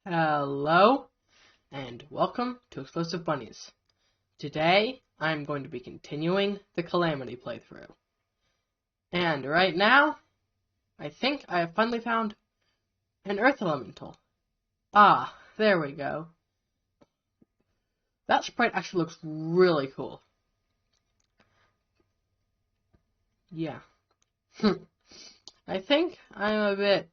Hello, and welcome to Explosive Bunnies. Today, I'm going to be continuing the Calamity playthrough. And right now, I think I have finally found an Earth Elemental. Ah, there we go. That sprite actually looks really cool. Yeah. I think I'm a bit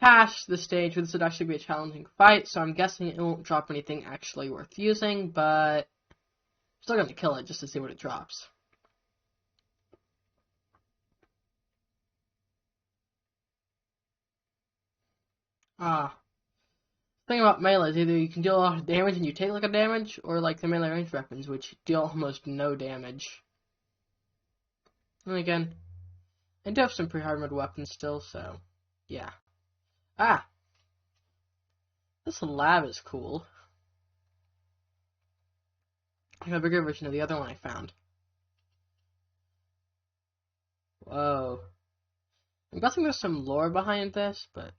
past the stage where this would actually be a challenging fight, so I'm guessing it won't drop anything actually worth using, but I'm still going to kill it just to see what it drops. The thing about melee is either you can deal a lot of damage and you take like a damage, or like the melee range weapons, which deal almost no damage. And again, I do have some pre-hardmode weapons still, so yeah. This lab is cool. I have a bigger version of the other one I found. Whoa. I'm guessing there's some lore behind this, but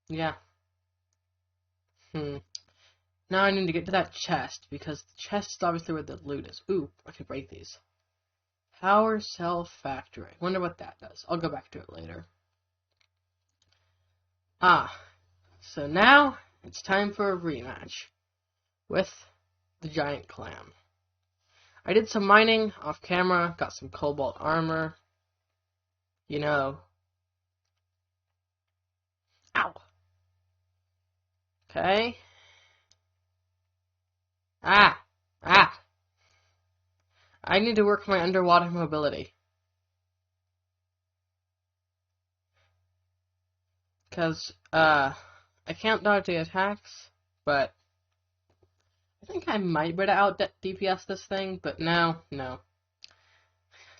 yeah. Now I need to get to that chest, because the chest is obviously where the loot is. Ooh, I can break these. Power Cell Factory. Wonder what that does. I'll go back to it later. So now it's time for a rematch with the giant Clam. I did some mining off camera, got some cobalt armor. You know. Ow! Okay. I need to work my underwater mobility. Because, I can't dodge the attacks, but I think I might be able to out-DPS this thing, but no.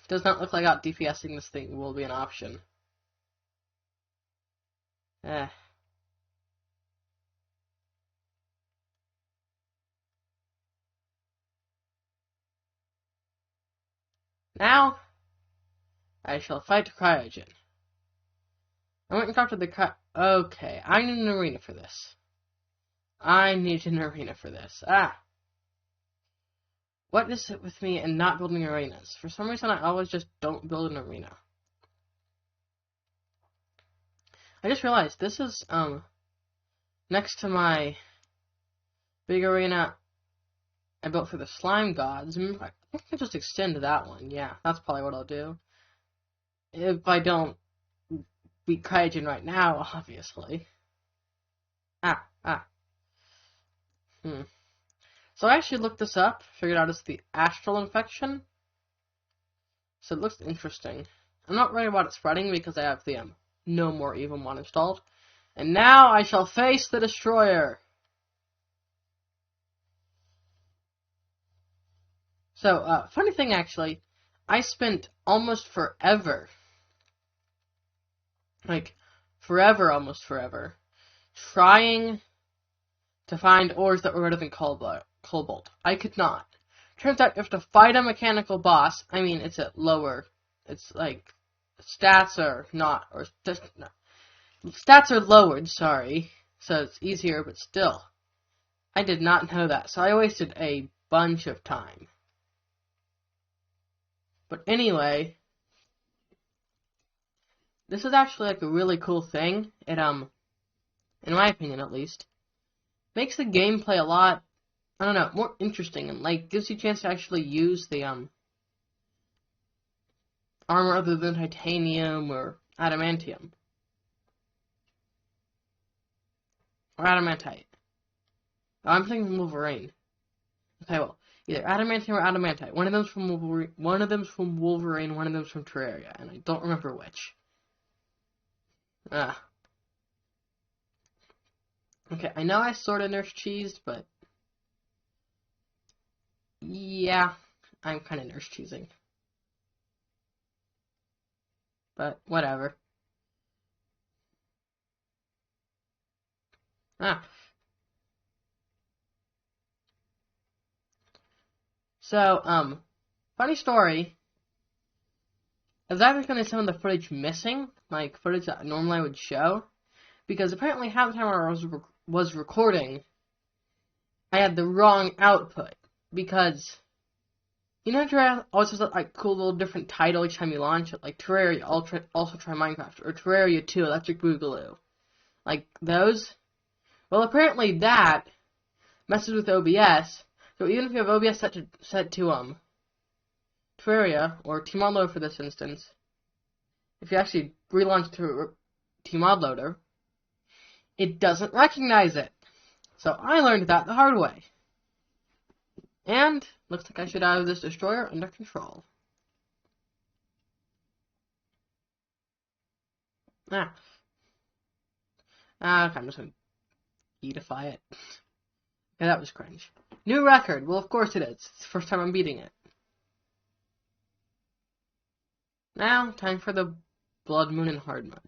Does not look like out-DPSing this thing will be an option. Now, I shall fight Cryogen. I went and talked to the Okay, I need an arena for this. What is it with me and not building arenas? For some reason, I always just don't build an arena. I just realized this is, next to my big arena I built for the slime gods. I think I just extend that one. Yeah, that's probably what I'll do. If I don't beat Cryogen right now, obviously. So I actually looked this up, figured out it's the astral infection. So it looks interesting. I'm not worried about it spreading because I have the No More Evil mod installed. And now I shall face the destroyer. So, funny thing actually, I spent almost forever, almost forever, trying to find ores that were better than cobalt. I could not. Turns out you have to fight a mechanical boss. I mean, it's like, stats are not, or just, no. Stats are lowered, sorry, so it's easier, but still. I did not know that, so I wasted a bunch of time. But anyway, this is actually like a really cool thing. It, in my opinion at least, makes the gameplay a lot, I don't know, more interesting, and like gives you a chance to actually use the armor other than titanium or adamantium. Or adamantite. Oh, I'm thinking Wolverine. Okay, well, either adamantium or adamantite. One of them's from Wolverine, one of them's from Terraria, and I don't remember which. Okay, I know I sorta nurse cheesed, but yeah, I'm kinda nurse cheesing. But whatever. So, funny story. I was actually gonna some of the footage missing, like footage that normally I would show, because apparently half the time I was recording, I had the wrong output, because you know Terraria always has that like cool little different title each time you launch it, like Terraria also try Minecraft, or Terraria 2 Electric Boogaloo. Like those. Well, apparently that messes with OBS, so even if you have OBS set to Terraria, or Tmod Loader for this instance, if you actually relaunch to Tmod Loader, it doesn't recognize it. So I learned that the hard way. And looks like I should have this destroyer under control. Okay, I'm just gonna edify it. Yeah, that was cringe. New record. Well, of course it is. It's the first time I'm beating it. Now, time for the Blood Moon and Hardmode.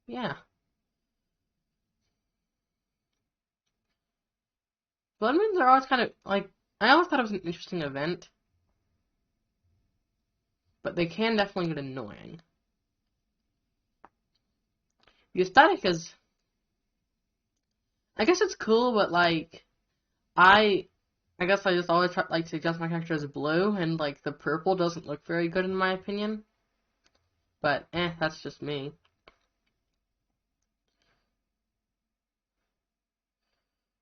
Yeah. Blood Moons are always kind of, like, I always thought it was an interesting event. But they can definitely get annoying. The aesthetic is, I guess it's cool, but, like, I guess I just always try, like, to adjust my character as blue, and, like, the purple doesn't look very good in my opinion. But, that's just me.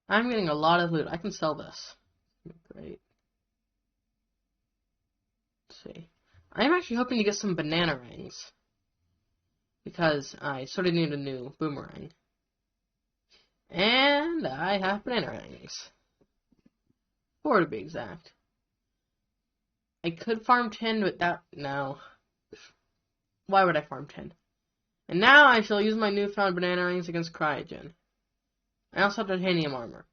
I'm getting a lot of loot. I can sell this. Great. Let's see. I'm actually hoping to get some banana rings, because I sort of need a new boomerang. And I have banana rings. 4 to be exact. I could farm 10, but no. Why would I farm 10? And now I shall use my newfound banana rings against Cryogen. I also have titanium armor.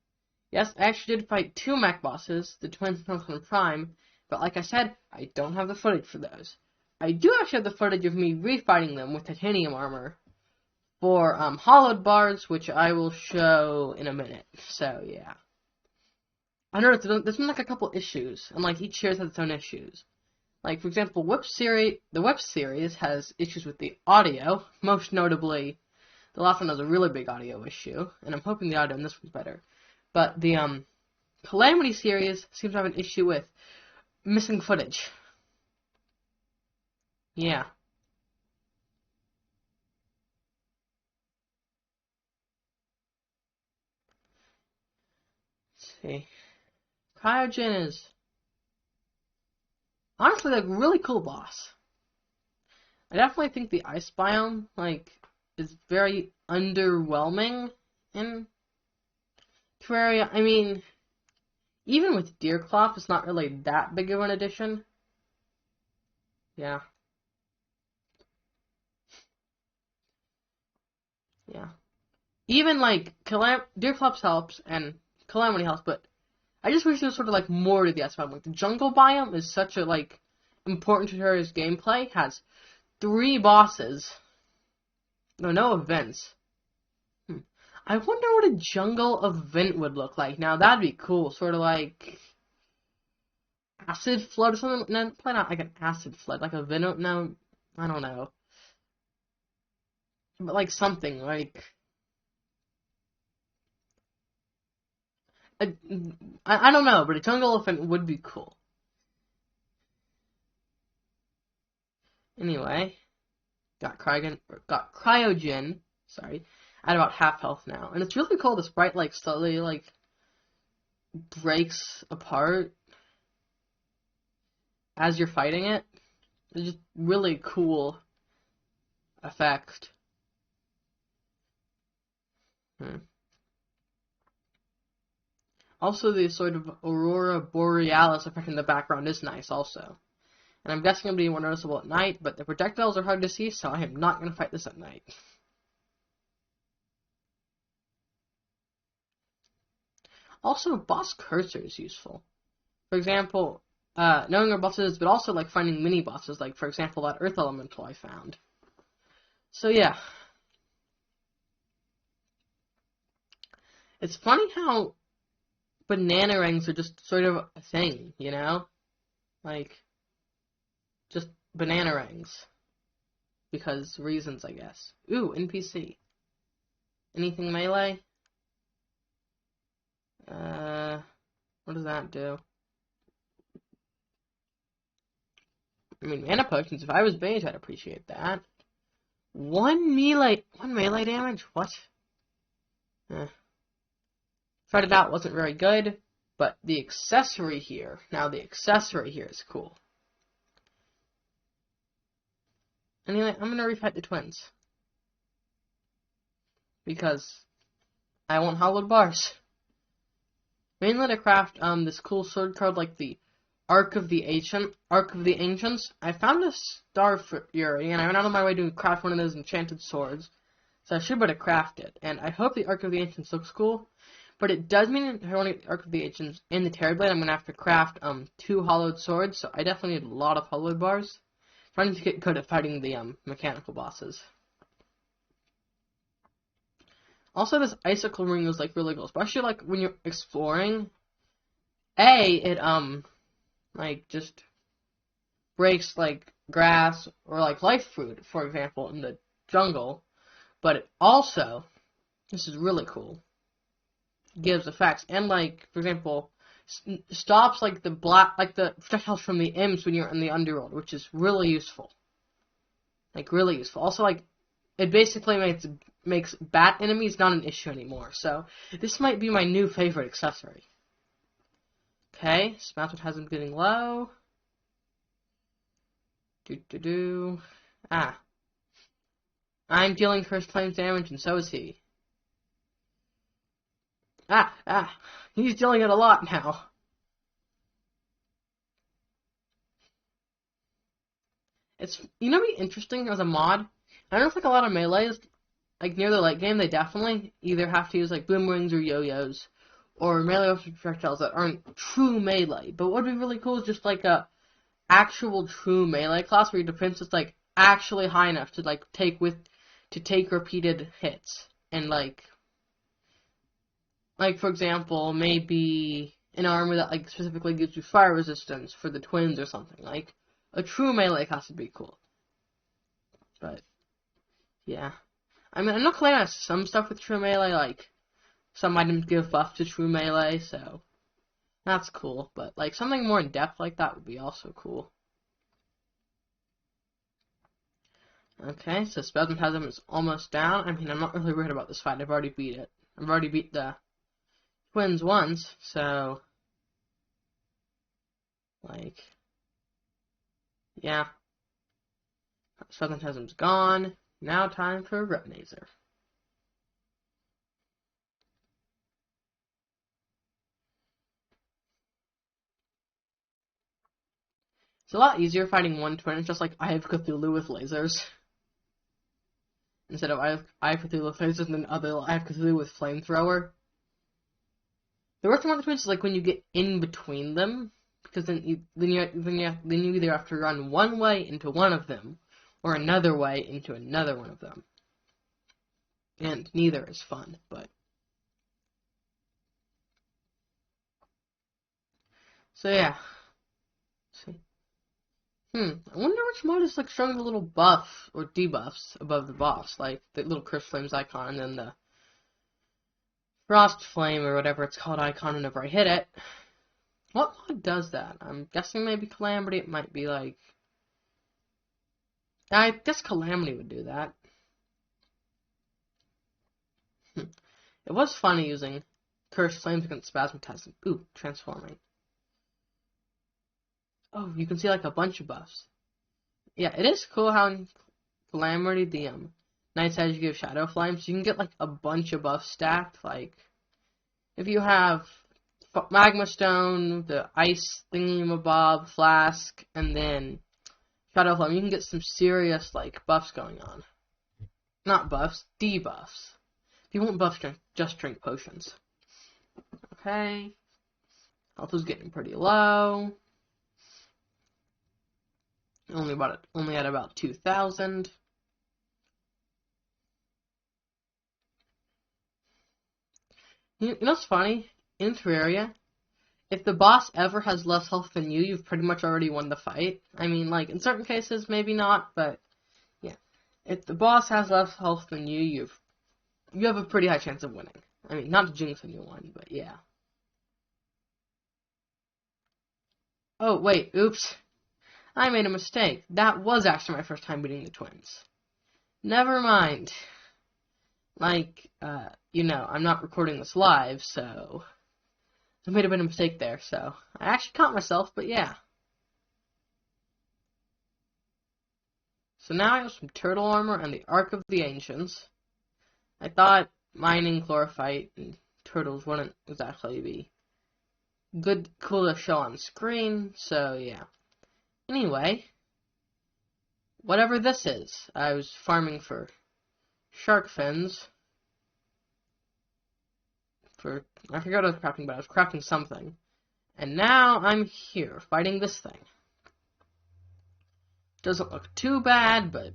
Yes, I actually did fight 2 mech bosses, the twins and Prime, but like I said, I don't have the footage for those. I do actually have the footage of me refighting them with titanium armor for hollowed bars, which I will show in a minute. So yeah. I noticed there's been like a couple issues, and like each series has its own issues. Like for example, the Whip series has issues with the audio, most notably the last one has a really big audio issue, and I'm hoping the audio in this one's better. But the Calamity series seems to have an issue with missing footage. Yeah. Let's see. Cryogen is honestly like a really cool boss. I definitely think the ice biome like is very underwhelming in Terraria. I mean, even with Deerclop, it's not really that big of an addition. Yeah. Yeah. Even like Deerclops helps and Calamity helps, but I just wish there was sort of like more to the ice biome. Like the jungle biome is such a like important to Terraria's gameplay. Has 3 bosses. No events. I wonder what a jungle event would look like. Now that'd be cool. Sort of like acid flood or something. No, probably not like an acid flood. Like a venom. No, I don't know. But like something like. I don't know, but a jungle event would be cool. Anyway, got Cryogen. Sorry, at about half health now, and it's really cool. The sprite like slowly like breaks apart as you're fighting it. It's just really cool effect. Also, the sort of aurora borealis effect in the background is nice also. And I'm guessing it'll be more noticeable at night, but the projectiles are hard to see, so I am not going to fight this at night. Also, boss cursor is useful. For example, knowing where bosses, but also like finding mini bosses, like for example that Earth Elemental I found. So yeah. It's funny how banana rings are just sort of a thing, you know? Like, just banana rings. because reasons, I guess. Ooh, NPC. Anything melee? What does that do? I mean, mana potions, if I was mage, I'd appreciate that. One melee damage? What? Tried it out, wasn't very good, but the accessory here, is cool. Anyway, I'm gonna refight the twins. Because I want hollowed bars. Mainly to craft this cool sword card like the Arc of the Ancients. I found a Star Fury, and I went out of my way to craft one of those enchanted swords. So I should be able to craft it. And I hope the Arc of the Ancients looks cool. But it does mean if I want to get the Arc of the Ancients in the Terror Blade, I'm going to have to craft 2 hollowed swords. So I definitely need a lot of hollowed bars. Trying to get good at fighting the mechanical bosses. Also, this icicle ring is like really cool, especially like when you're exploring. It like just breaks like grass or like life fruit, for example, in the jungle. But it also, this is really cool, gives effects and like, for example, stops like the projectiles from the imps when you're in the underworld, which is really useful. Like really useful. Also, like it basically makes bat enemies not an issue anymore. So this might be my new favorite accessory. Okay, Spasm has him getting low. I'm dealing first flames damage, and so is he. He's dealing it a lot now. It's, you know, be interesting as a mod. I don't think a lot of melees, like near the late game, they definitely either have to use like boomerangs or yo-yos, or melee projectiles that aren't true melee. But what would be really cool is just like a actual true melee class where your defense is like actually high enough to like take repeated hits, and like for example, maybe an armor that like specifically gives you fire resistance for the twins or something. Like a true melee class would be cool. But yeah, I mean, I know Clam has some stuff with true melee, like some items give buff to true melee, so that's cool. But like something more in depth like that would be also cool. Okay, so Spasm is almost down. I mean, I'm not really worried about this fight. I've already beat it. I've already beat the twins once, so like, yeah. Spasm's gone. Now time for Retinazer. It's a lot easier fighting one twin. It's just like I have Cthulhu with lasers. Instead of I have Cthulhu with lasers and then I have Cthulhu with flamethrower. The worst thing about the twins is like when you get in between them, because then you either have to run one way into one of them, or another way into another one of them. And neither is fun, but so yeah. I wonder which mod is like showing the little buff or debuffs above the boss, like the little Curse Flames icon and then the Frost Flame or whatever it's called icon whenever I hit it. What mod does that? I'm guessing maybe Calamity. It might be like, I guess Calamity would do that. It was funny using Curse Flames against Spasmatism. Ooh, transforming. Oh, you can see like a bunch of buffs. Yeah, it is cool how in Calamity the Night's Edge give Shadow Flame, so you can get like a bunch of buffs stacked. Like if you have Magma Stone, the Ice Thingamabob, Flask, and then Shadow Flame, you can get some serious like buffs going on. Not buffs, debuffs. If you want buffs, just drink potions. Okay. Health was getting pretty low. Only at about 2,000. You know what's funny? In Terraria, if the boss ever has less health than you, you've pretty much already won the fight. I mean, like, in certain cases, maybe not, but, yeah. if the boss has less health than you, you have a pretty high chance of winning. I mean, not to jinx anyone, but yeah. Oh, wait, oops. I made a mistake. That was actually my first time beating the twins. Never mind. Like, I'm not recording this live, so I made a bit of a mistake there, so I actually caught myself, but yeah. So now I have some turtle armor and the Ark of the Ancients. I thought mining chlorophyte and turtles wouldn't exactly be cool to show on screen, so yeah. Anyway, whatever this is, I was farming for shark fins. I forgot what I was crafting, but I was crafting something. And now I'm here, fighting this thing. Doesn't look too bad, but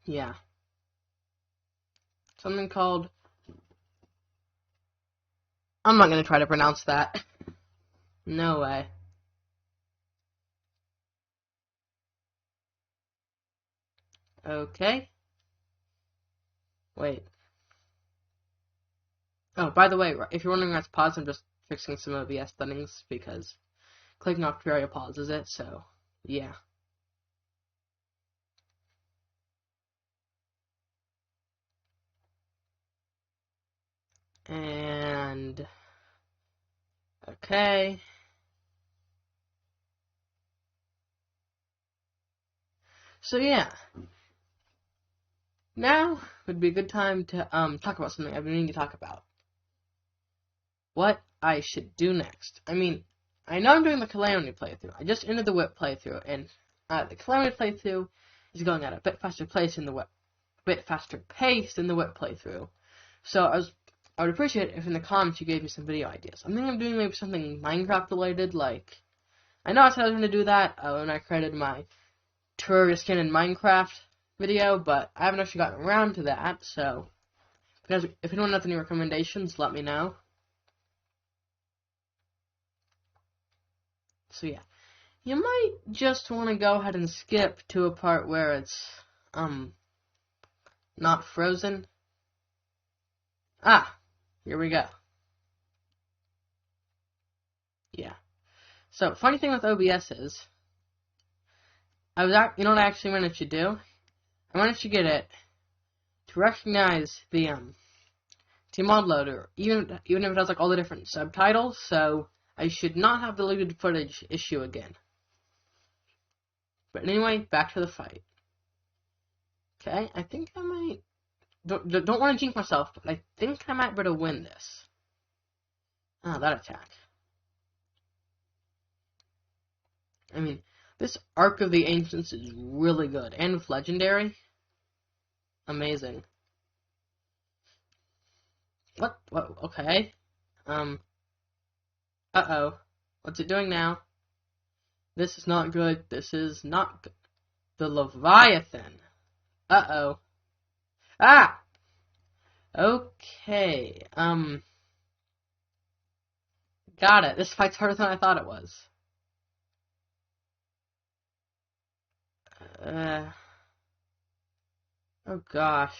yeah. Something called... I'm not going to try to pronounce that. No way. Okay. Wait. Oh, by the way, if you're wondering why it's paused, I'm just fixing some OBS settings because clicking off Terraria pauses it, so yeah. And okay. So yeah. Now would be a good time to talk about something I've been meaning to talk about. What I should do next. I mean, I know I'm doing the Calamity playthrough. I just ended the Whip playthrough, and the Calamity playthrough is going at a bit faster pace than the Whip playthrough. So I would appreciate it if in the comments you gave me some video ideas. I'm thinking of doing maybe something Minecraft related, like I know I said I was going to do that when I created my Terraria skin in Minecraft video, but I haven't actually gotten around to that. So if anyone has any recommendations, let me know. So yeah, you might just want to go ahead and skip to a part where it's, not frozen. Ah, here we go. Yeah. So, funny thing with OBS is, you know what I actually managed to do? I managed to get it to recognize the, mod loader, even if it has, like, all the different subtitles, so I should not have deleted footage issue again. But anyway, back to the fight. Okay, I think I might... Don't want to jinx myself, but I think I might be able to win this. Ah, that attack. I mean, this Ark of the Ancients is really good. And with Legendary, amazing. What? Okay. Uh-oh. What's it doing now? This is not good. This is not good. The Leviathan. Uh-oh. Ah! Okay. Got it. This fight's harder than I thought it was. Oh gosh.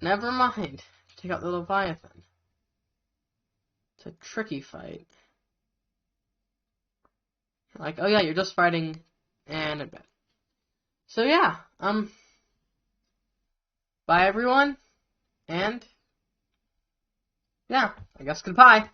Never mind. Take out the Leviathan. It's a tricky fight. Like, oh yeah, you're just fighting and a bit. So yeah, bye everyone, and yeah, I guess goodbye.